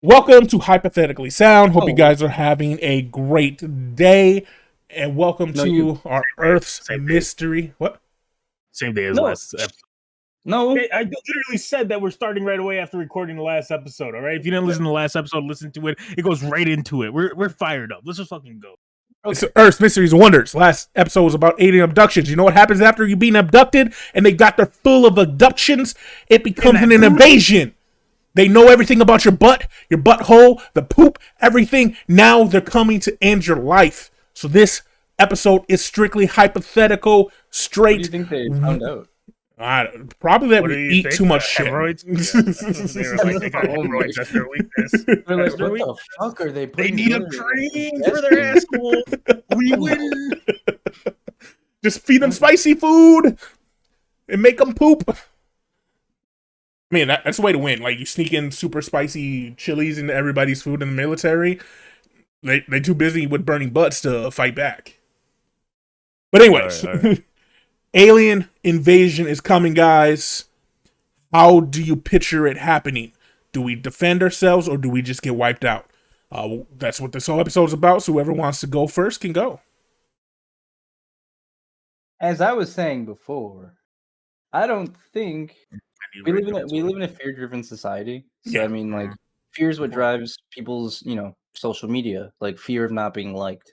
Welcome to Hypothetically Sound. Hope you Oh, guys are having a great day. And welcome no, you. to our Day, Earth's same day, mystery. What? same day as No, last episode. no. I literally said that we're starting right away after recording the last episode. All right, if you didn't listen to the last episode, listen to it. It goes right into it. We're fired up. Let's just fucking go. It's Okay. Earth's Mysteries and Wonders. Last episode was about alien abductions. You know what happens after you being abducted and they got their full of abductions? It becomes an invasion. They know everything about your butt, your butthole, the poop, everything. Now they're coming to end your life. So this episode is strictly hypothetical, What do you straight. think they found out? Probably that What do we you eat think? too much shit. Hemorrhoids? Yeah, they were like, they got Oh my hemorrhoids. That's their weakness. They're That's like, their what the weakness. fuck are they They putting need them together? training for their asshole. We win. Just feed them spicy food and make them poop. I mean, that's the way to win. Like, you sneak in super spicy chilies into everybody's food in the military. They're too busy with burning butts to fight back. But anyways, All right. alien invasion is coming, guys. How do you picture it happening? Do we defend ourselves or do we just get wiped out? That's what this whole episode is about. So whoever wants to go first can go. As I was saying before, I don't think we live in a fear-driven society. So Yeah. I mean, like, fear is what drives people's social media. Like, fear of not being liked,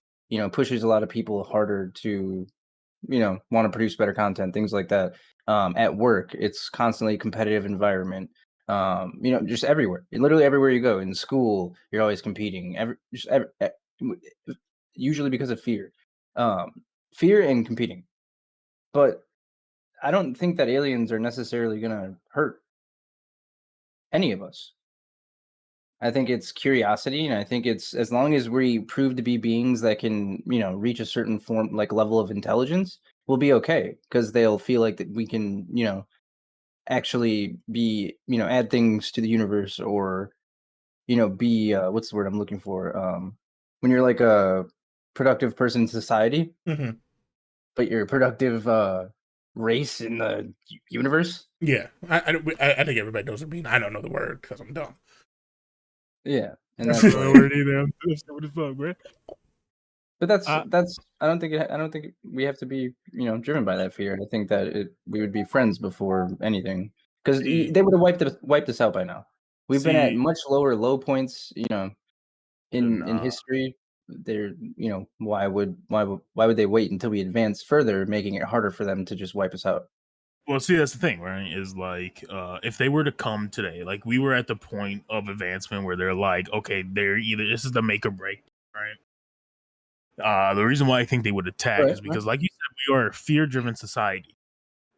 pushes a lot of people harder to want to produce better content, things like that. At work, it's constantly a competitive environment. Just everywhere, literally everywhere you go. In school, you're always competing. Usually because of fear, fear and competing. But I don't think that aliens are necessarily gonna hurt any of us. I think it's curiosity, and I think it's as long as we prove to be beings that can, reach a certain form, like level of intelligence, we'll be okay because they'll feel like that we can, actually be, add things to the universe or, be what's the word I'm looking for? When you're like a productive person in society, Mm-hmm. but you're a productive race in the universe. Yeah, I think everybody knows what I mean. I don't know the word because I'm dumb. Yeah, and That's that's the like. word either. What the fuck, bro? But that's I don't think we have to be driven by that fear. I think that we would be friends before anything because See, they would have wiped us out by now. We've been at see, much lower low points, in nah. history. They're why would they wait until we advance further, making it harder for them to just wipe us out? Well, see, that's the thing, right? Is like, if they were to come today, like we were at the point of advancement where they're like, okay, they're either this is the make or break, right? The reason why I think they would attack Right, is right. because, like you said, we are a fear-driven society,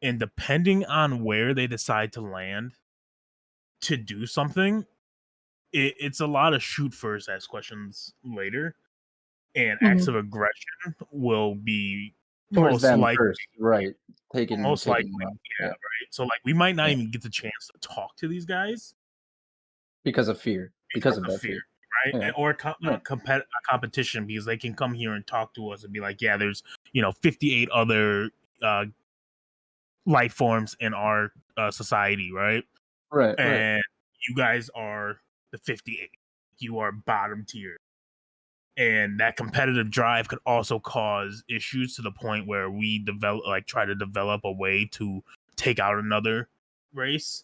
and depending on where they decide to land to do something, it's a lot of shoot first, ask questions later, and acts Mhm. of aggression will be Towards most them likely, first, right? Taking most likely, taking them out. yeah, Yeah, right. So, like, we might not yeah, even get the chance to talk to these guys because of fear, because because of of that fear, fear. right? Yeah, Or right. a competition because they can come here and talk to us and be like, yeah, there's 58 other uh, life forms in our society, right? Right, right. And you guys are the 58. You are bottom tier. And that competitive drive could also cause issues to the point where we try to develop a way to take out another race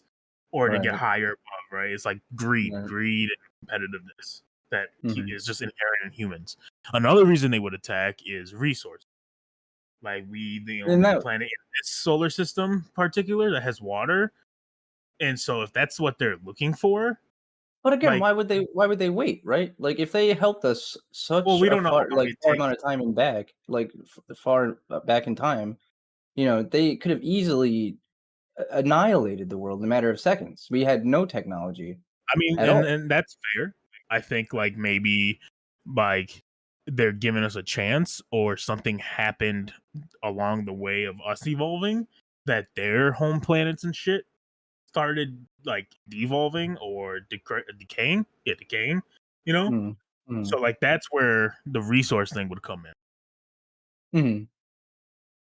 or to get Right, higher above, right? It's like right. greed and competitiveness that Mhm. is just inherent in humans. Another reason they would attack is resource. Like, we the And only that planet in this solar system particular that has water. And so if that's what they're looking for, But again, like, why would they wait, right? Like, if they helped us well, such we a don't know how long it far takes. amount of time and back, like far back in time, they could have easily annihilated the world in a matter of seconds. We had no technology I mean, at and all. and that's fair. I think, like, maybe, like, they're giving us a chance or something happened along the way of us evolving that their home planets and shit started, like, devolving or decaying. Yeah, decaying, you know? Mm, mm, So, like, that's where the resource thing would come in. mhm.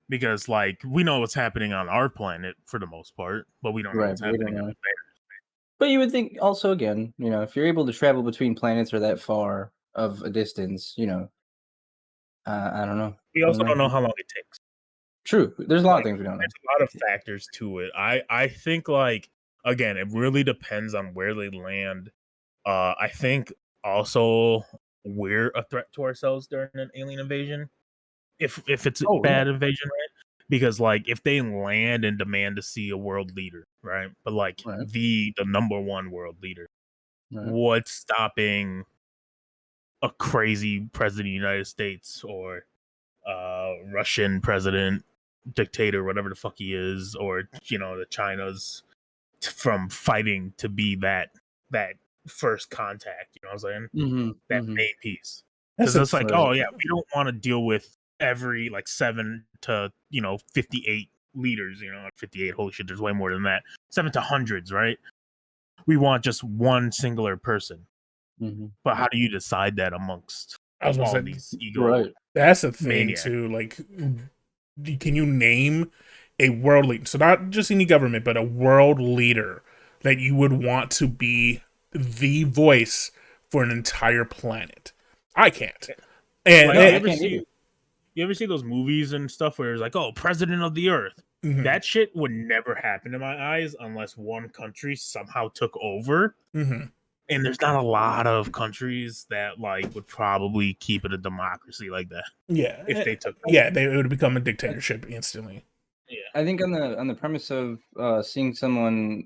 Because, like, we know what's happening on our planet for the most part, but we don't know Right, what's but we don't happening know. over there. But you would think also again, if you're able to travel between planets or that far of a distance, I don't know. We also don't know how long it takes. True. There's a lot of Like, things we don't know. there's a lot of factors to it. I think like again, it really depends on where they land. I think also we're a threat to ourselves during an alien invasion. If it's a Oh, bad invasion, right? Because like if they land and demand to see a world leader, right? But like Right. the number one world leader, Right. what's stopping a crazy president of the United States or Russian president, dictator, whatever the fuck he is, or the China's from fighting to be that first contact? You know what I'm saying? Mm-hmm. That Mm-hmm. main piece. That's Because a, it's like, Right. oh yeah, we don't want to deal with every like 7 to 58 leaders. 58. Holy shit, there's way more than that. 7 to hundreds, right? We want just one singular person. Mm-hmm. But how do you decide that amongst I was all gonna say, these ego Right. that's the thing maniacs? too. Like, can you name a world leader? So not just any government, but a world leader that you would want to be the voice for an entire planet. I can't. And Like, No, I you ever can't see either. you ever see those movies and stuff where it's like, oh, president of the earth? mhm, That shit would never happen in my eyes unless one country somehow took over. mhm. And there's not a lot of countries that like would probably keep it a democracy like that Yeah, if they took over. yeah, it would become a dictatorship instantly. Yeah. I think on the premise of seeing someone,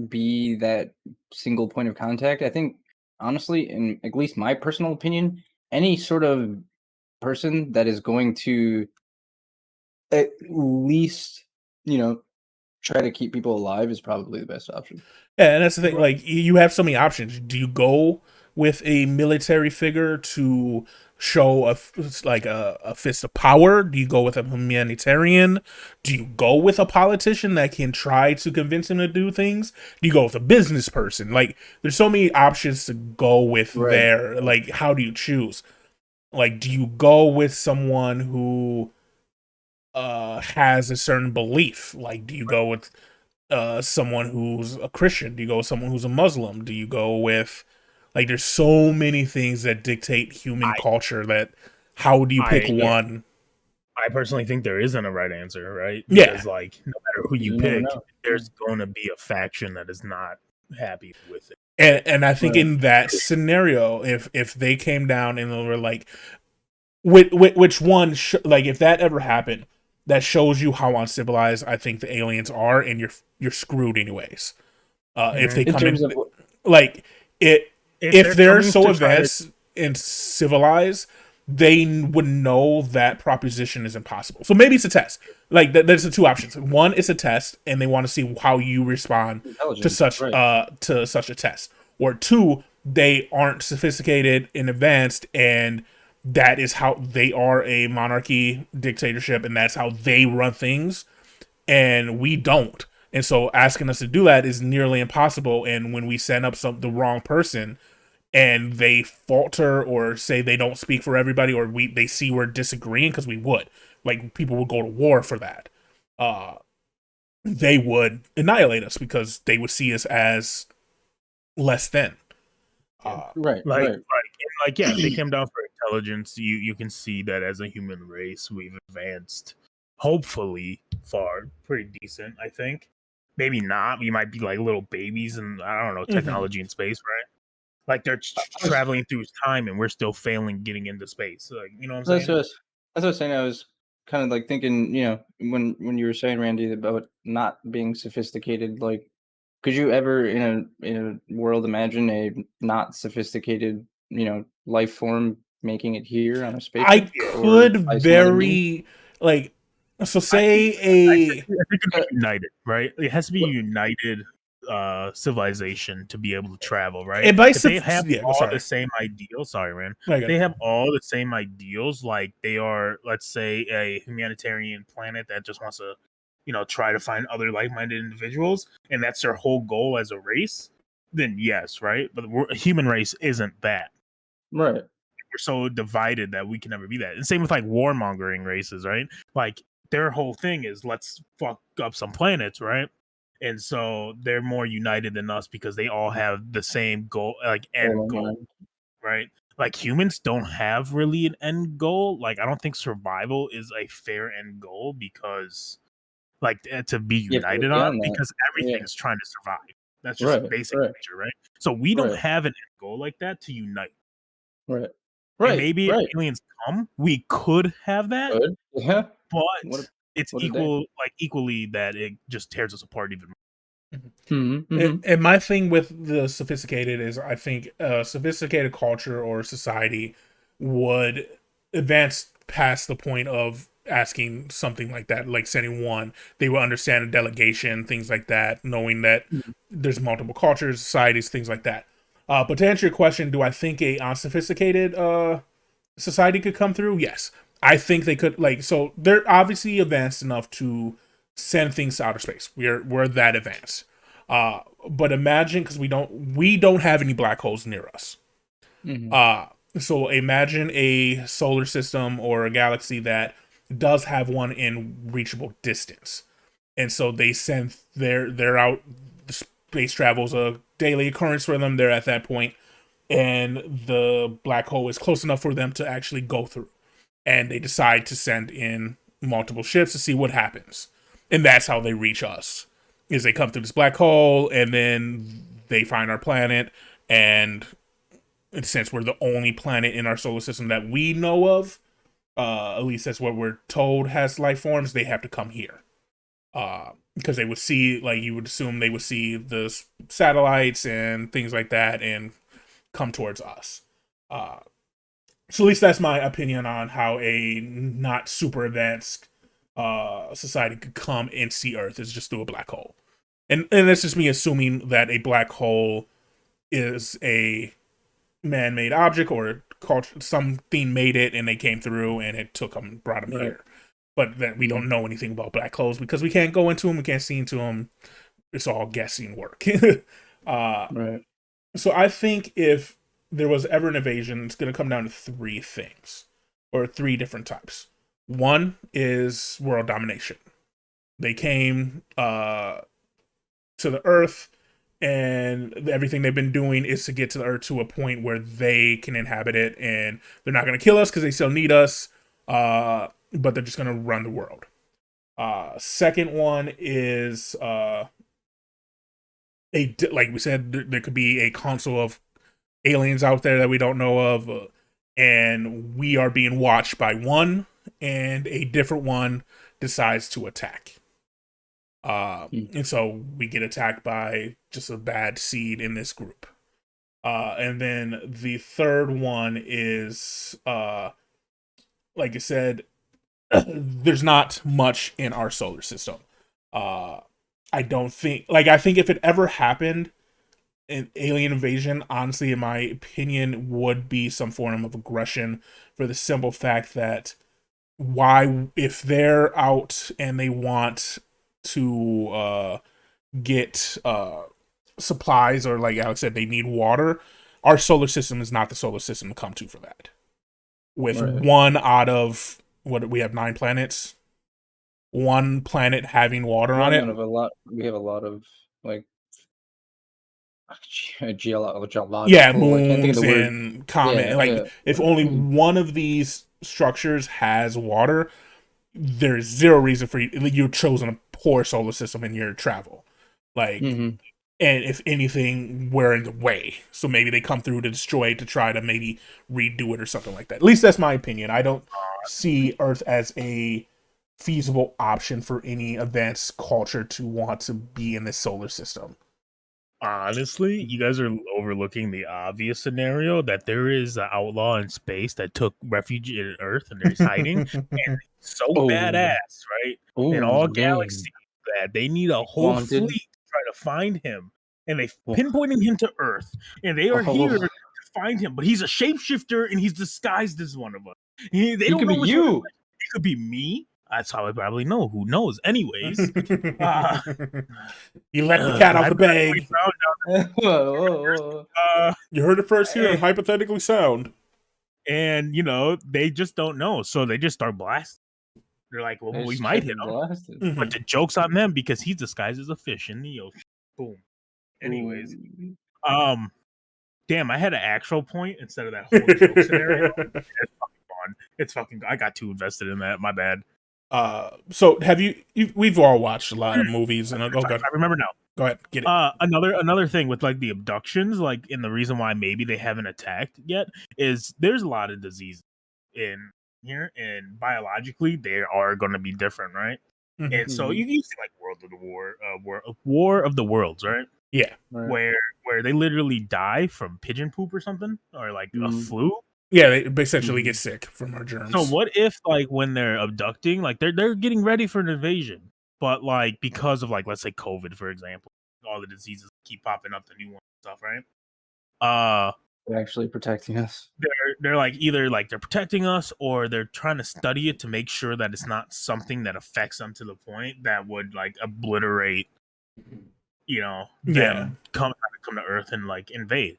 be that single point of contact, I think honestly, in at least my personal opinion, any sort of person that is going to at least, try to keep people alive is probably the best option. Yeah, and that's the thing. Like, you have so many options. Do you go with a military figure to show a fist of power? Do you go with a humanitarian? Do you go with a politician that can try to convince him to do things? Do you go with a business person? Like, there's so many options to go with Right. there. Like, how do you choose? Like, do you go with someone who has a certain belief? Like, do you go with someone who's a Christian? Do you go with someone who's a Muslim? Do you go with, like, there's so many things that dictate human culture that how do you pick one? I personally think there isn't a right answer, right? Yeah. Because like no matter who you never pick, know. there's going to be a faction that is not happy with it. And I think Right. in that scenario, if they came down and they were like, which one, like, if that ever happened, that shows you how uncivilized I think the aliens are, and you're screwed anyways. If they In come terms in, of like it, if they're coming so to try to- advanced and civilized, they would know that proposition is impossible. So maybe it's a test. Like, there's the two options. One, it's a test, and they want to see how you respond to intelligence, such right. to such a test. Or two, they aren't sophisticated and advanced, and that is how they are a monarchy dictatorship, and that's how they run things, and we don't. And so asking us to do that is nearly impossible. And when we send up the wrong person, and they falter or say they don't speak for everybody, or they see we're disagreeing, because we would, like, people would go to war for that, they would annihilate us because they would see us as less than. Right. Yeah, if they came down for intelligence, you can see that as a human race we've advanced hopefully far pretty decent. I think maybe not, we might be like little babies and I don't know technology in space, right? Like they're traveling through time and we're still failing getting into space, like, you know what I'm saying? That's what I was saying. I was kind of like thinking, when you were saying, Randy, about not being sophisticated, like, could you ever in a world imagine a not sophisticated, life form making it here on a I spaceship or could by some other means? very, like, so I say think a it'd be united, right? It has to be What- united civilization to be able to travel, right? it might If they have yeah, all sorry. the same ideals, sorry, man. Like, They have all the same ideals, like they are, let's say, a humanitarian planet that just wants to, try to find other like-minded individuals, and that's their whole goal as a race. Then yes, right. But the human race isn't that. Right. We're so divided that we can never be that. And same with like warmongering races, right? Like their whole thing is let's fuck up some planets, right? and so they're more united than us because they all have the same goal, like end goal, right? Like humans don't have really an end goal. Like I don't think survival is a fair end goal because like to be united on because everything is trying to survive. That's just basic nature, right? So we don't have an end goal like that to unite. Right. And maybe if aliens come, we could have that. Yeah. But it's equally that it just tears us apart even more. And my thing with the sophisticated is I think a sophisticated culture or society would advance past the point of asking something like that, like sending one. They will understand a delegation, things like that, knowing that there's multiple cultures, societies, things like that. But to answer your question, do I think a unsophisticated society could come through? Yes. I think they could, like, so they're obviously advanced enough to send things to outer space. We're that advanced. But imagine, because we don't have any black holes near us. So imagine a solar system or a galaxy that does have one in reachable distance, and so they send they're out. Space travel's a daily occurrence for them. They're at that point, and the black hole is close enough for them to actually go through, and they decide to send in multiple ships to see what happens, and that's how they reach us. Is they come through this black hole, and then they find our planet, and since we're the only planet in our solar system that we know of, at least that's what we're told has life forms, they have to come here. Because they would see, like you would assume they would see the satellites and things like that and come towards us. So at least that's my opinion on how a not super advanced society could come and see Earth is just through a black hole. And that's just me assuming that a black hole is a man-made object or something made it and they came through and it took them, brought them here. But then we don't know anything about black holes because we can't go into them, we can't see into them. It's all guessing work. So I think if there was ever an invasion, it's going to come down to three things or three different types. One is world domination. They came to the Earth, and everything they've been doing is to get to the Earth to a point where they can inhabit it, and they're not going to kill us because they still need us, but they're just going to run the world. Second one is like we said, there could be a council of aliens out there that we don't know of, and we are being watched by one, and a different one decides to attack. And so we get attacked by just a bad seed in this group. And then the third one is, like I said, there's not much in our solar system. I think if it ever happened, an alien invasion, honestly, in my opinion, would be some form of aggression for the simple fact that if they're out and they want to get supplies, or like Alex said, they need water, our solar system is not the solar system to come to for that. With one out of what we have 9 planets, one planet having water on it. We have a lot of like geological. Moons and comet. If only one of these structures has water, there's zero reason for you've chosen a poor solar system in your travel. And if anything, we're in the way. So maybe they come through to destroy it to try to maybe redo it or something like that. At least that's my opinion. I don't see Earth as a feasible option for any advanced culture to want to be in this solar system. Honestly, you guys are overlooking the obvious scenario that there is an outlaw in space that took refuge in Earth and he's hiding. And so badass, right? In all galaxies, that they need a whole fleet to try to find him. And they pinpointing him to Earth. And they are here to find him. But he's a shapeshifter and he's disguised as one of us. They don't know which one. It could be me. That's how I probably know. Who knows? Anyways. You let the cat out the bag. You heard it first here on Hypothetically Sound. And, they just don't know. So they just start blasting. They're like, well, They we just might kept hit him him, blasted. Mhm. but the joke's on them because he's disguised as a fish in the ocean. Boom. Anyways, Ooh. damn, I had an actual point instead of that whole joke scenario. It's fucking fun. It's fucking. I got too invested in that. My bad. So have we've all watched a lot of movies, and I remember now. go ahead, get it. Another thing with like the abductions, like, and the reason why maybe they haven't attacked yet is there's a lot of diseases in here, and biologically they are going to be different, right? Mhm. And so you see like War of the Worlds, right? Yeah, Right. Where they literally die from pigeon poop or something, or like a flu. yeah, they essentially get sick from our germs. So what if like when they're abducting, like they're getting ready for an invasion, but like because of like let's say COVID, for example, all the diseases keep popping up, the new ones and stuff, right? They're actually protecting us. They're like either like they're protecting us or they're trying to study it to make sure that it's not something that affects them to the point that would like obliterate, them come to Earth and like invade.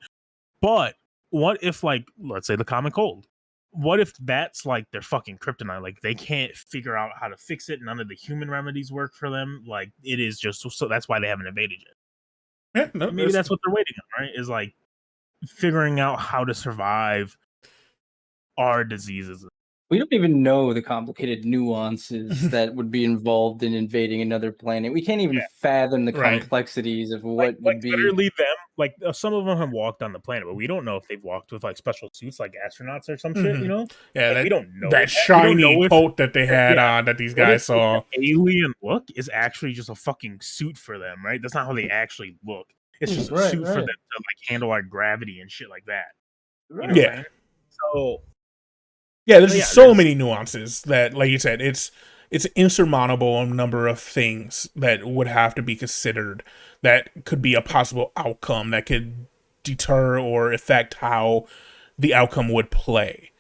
But what if like let's say the common cold? What if that's like their fucking kryptonite? Like they can't figure out how to fix it. None of the human remedies work for them. Like it is just so that's why they haven't invaded yet. Yeah, no, Maybe that's what they're waiting on, right? Is like figuring out how to survive our diseases. We don't even know the complicated nuances that would be involved in invading another planet. We can't even fathom the Right. complexities of Like what would be. literally them. Like some of them have walked on the planet, but we don't know if they've walked with like special suits, like astronauts or some shit. Yeah, like, we don't know that shiny coat that they had on that these guys saw. Alien look is actually just a fucking suit for them, right? That's not how they actually look. It's just a suit for them to like handle our gravity and shit like that. Right. Yeah. So yeah, there's so many nuances that, like you said, it's an insurmountable number of things that would have to be considered that could be a possible outcome that could deter or affect how the outcome would play.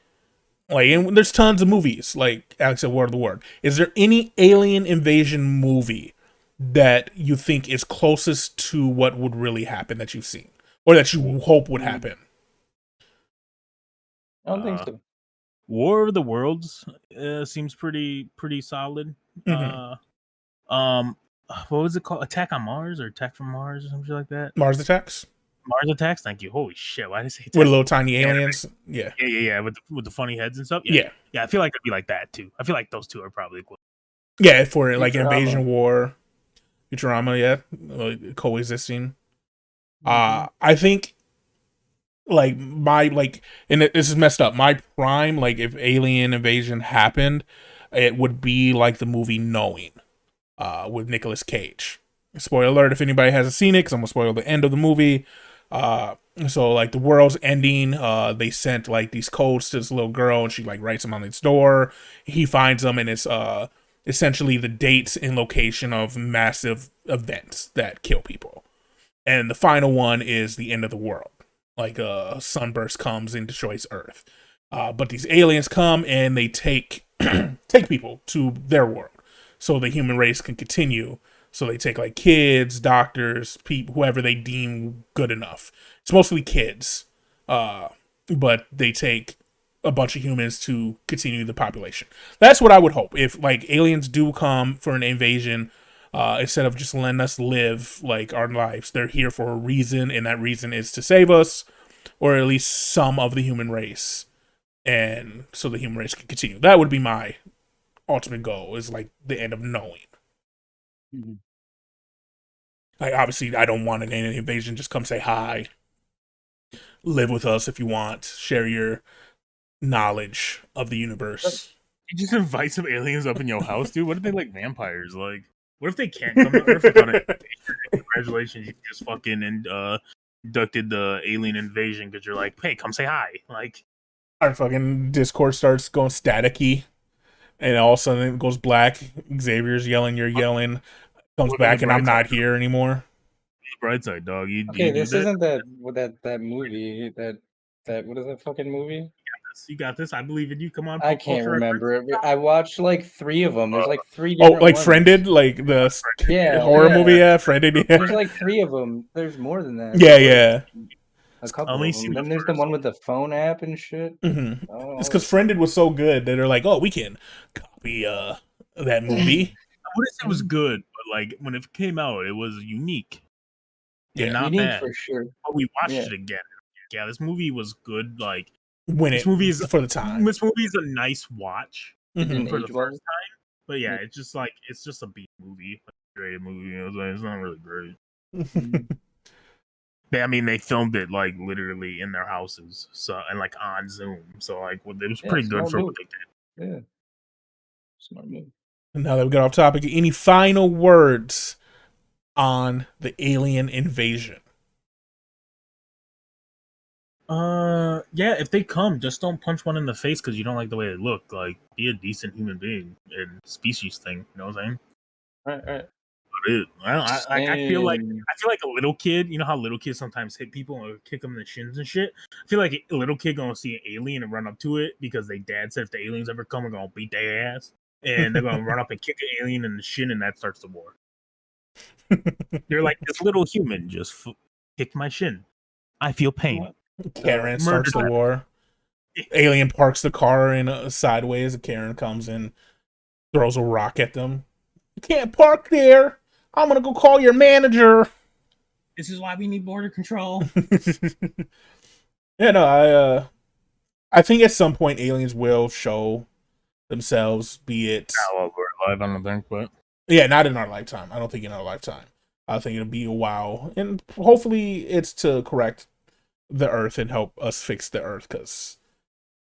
Like, and there's tons of movies, like Alex said, War of the World. Is there any alien invasion movie that you think is closest to what would really happen that you've seen? Or that you hope would happen? I don't think so. War of the Worlds seems pretty solid. Mm-hmm. What was it called? Attack on Mars or Attack from Mars or something like that? Mars Attacks? Mars Attacks, thank you. Holy shit, why did I say With little tiny aliens? Yeah. Yeah, with the funny heads and stuff. Yeah. I feel like it'd be like that too. I feel like those two are probably equal. Yeah, for like Futurama. Invasion War, Futurama, coexisting. I think like and this is messed up. My prime, like if alien invasion happened, it would be like the movie Knowing, with Nicolas Cage. Spoiler alert if anybody hasn't seen it, because I'm gonna spoil the end of the movie. So like the world's ending. They sent like these codes to this little girl, and she like writes them on its door. He finds them, and it's essentially the dates and location of massive events that kill people. And the final one is the end of the world. Like a sunburst comes and destroys Earth. But these aliens come and they take take people to their world, so the human race can continue. So they take like kids, doctors, people, whoever they deem good enough. It's mostly kids, but they take a bunch of humans to continue the population. That's what I would hope. If like aliens do come for an invasion, instead of just letting us live like our lives, they're here for a reason, and that reason is to save us, or at least some of the human race, and so the human race can continue. That would be my ultimate goal, is like the end of Knowing. Mm-hmm. Like, obviously, I don't want an alien invasion. Just come say hi, live with us if you want, share your knowledge of the universe. You just invite some aliens up in your house, dude. What if they like vampires? Like, what if they can't come to Earth without an invasion? Congratulations, you just fucking inducted the alien invasion because you're like, hey, come say hi. Like, our fucking Discord starts going staticky, and all of a sudden it goes black. Xavier's yelling, you're yelling. Comes back, and I'm not here anymore. Bright side, dog. This isn't that movie. That what is that fucking movie? You got this. I believe in you. Come on. I can't remember it. I watched like 3 of them. There's like 3 different like ones. Friended, like the horror movie. Yeah, Friended. Yeah. There's like 3 of them. There's more than that. Yeah. A couple of them. Then there's the one with the phone app and shit. Mm-hmm. It's because Friended was so good that they're like, oh, we can copy that movie. I wouldn't say it was good, but like when it came out, it was unique and Yeah. not Unique bad. for sure. But we watched Yeah. it again. Yeah, this movie was good. Like When this it movie is for the time. This movie is a nice watch It Mhm. didn't for the age first well. time. But yeah, Yeah. it's just like it's just a B movie, like a great movie. You know what I'm saying? It's not really great. Mhm. They filmed it like literally in their houses, so and like on Zoom. So like it was Yeah, pretty good smart for what move. they did. Yeah. Smart move. Now that we got off topic, any final words on the alien invasion? Yeah, if they come, just don't punch one in the face because you don't like the way they look. Like, be a decent human being and species thing. You know what I'm saying? Right. I feel like Same. a little kid. You know how little kids sometimes hit people or kick them in the shins and shit. I feel like a little kid gonna see an alien and run up to it because they dad said if the aliens ever come, we're gonna beat their ass, and they're gonna run up and kick an alien in the shin, and that starts the war. They're like, this little human just kicked my shin. I feel pain. Karen Murder starts the them. war. Alien parks the car in sideways. Karen comes in, throws a rock at them. You can't park there. I'm gonna go call your manager. This is why we need border control. Yeah, no, I think at some point aliens will show themselves, be it Well, we're alive, I don't think, but yeah, not in our lifetime. I don't think in our lifetime. I think it'll be a while, and hopefully it's to correct the Earth and help us fix the Earth because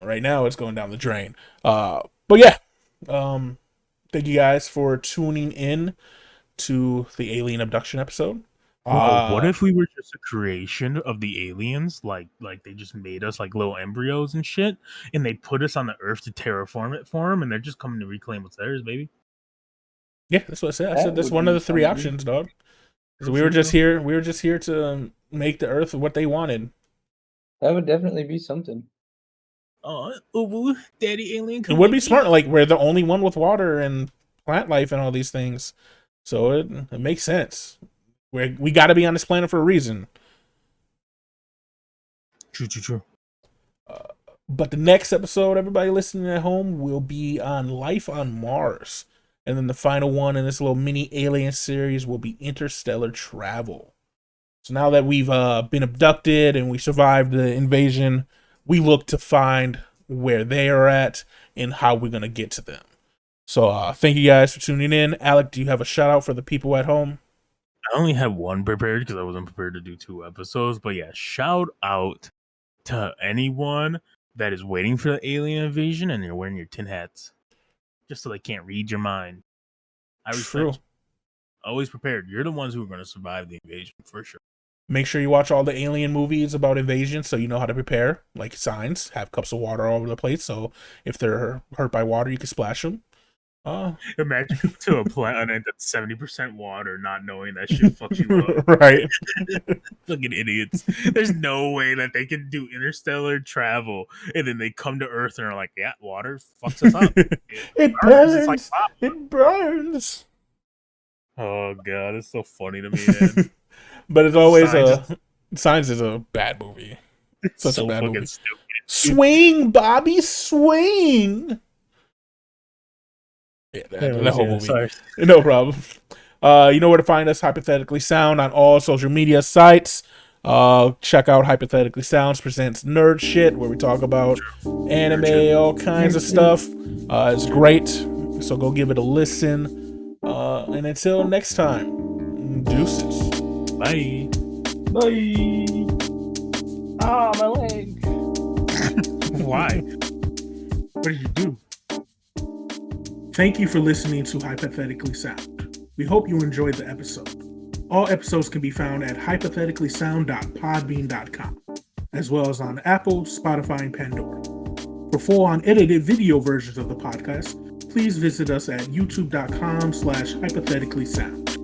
right now it's going down the drain. But yeah, thank you guys for tuning in to the alien abduction episode. what if we were just a creation of the aliens? Like they just made us like little embryos and shit, and they put us on the Earth to terraform it for them, and they're just coming to reclaim what's theirs, baby. Yeah, that's what I said. I That said that's would one of be the three something. options, dog. So True, we were true, just true. here. We were just here to make the Earth what they wanted. That would definitely be something. Oh, daddy alien, It come would get be me. smart. Like we're the only one with water and plant life and all these things, so it makes sense. We got to be on this planet for a reason. True. But the next episode, everybody listening at home, will be on life on Mars, and then the final one in this little mini alien series will be interstellar travel. So now that we've been abducted and we survived the invasion, we look to find where they are at and how we're gonna get to them. So thank you guys for tuning in. Alek, do you have a shout out for the people at home? I only had one prepared because I wasn't prepared to do 2 episodes. But yeah, shout out to anyone that is waiting for the alien invasion and you're wearing your tin hats just so they can't read your mind. I respect True. you. Always prepared. You're the ones who are going to survive the invasion for sure. Make sure you watch all the alien movies about invasion so you know how to prepare, like signs. Have cups of water all over the place so if they're hurt by water, you can splash them. Imagine to a planet that's 70% water, not knowing that shit fucks you up. Right. Fucking idiots. There's no way that they can do interstellar travel and then they come to Earth and are like, yeah, water fucks us up. It burns. It's burns. like, wow. It burns. Oh, God. It's so funny to me, man. But it's always Signs Signs is a bad movie. Such so a bad fucking movie. stupid. Swing, Bobby, swing. Yeah, that whole movie. Sorry. No problem. You know where to find us, Hypothetically Sound, on all social media sites. Check out Hypothetically Sounds presents Nerd Shit, where we talk about anime, all kinds of stuff. It's great, so go give it a listen. And until next time, deuces. Bye. Bye. Ah, my leg. Why? What did you do? Thank you for listening to Hypothetically Sound. We hope you enjoyed the episode. All episodes can be found at hypotheticallysound.podbean.com, as well as on Apple, Spotify, and Pandora. For full unedited video versions of the podcast, please visit us at youtube.com/hypotheticallysound.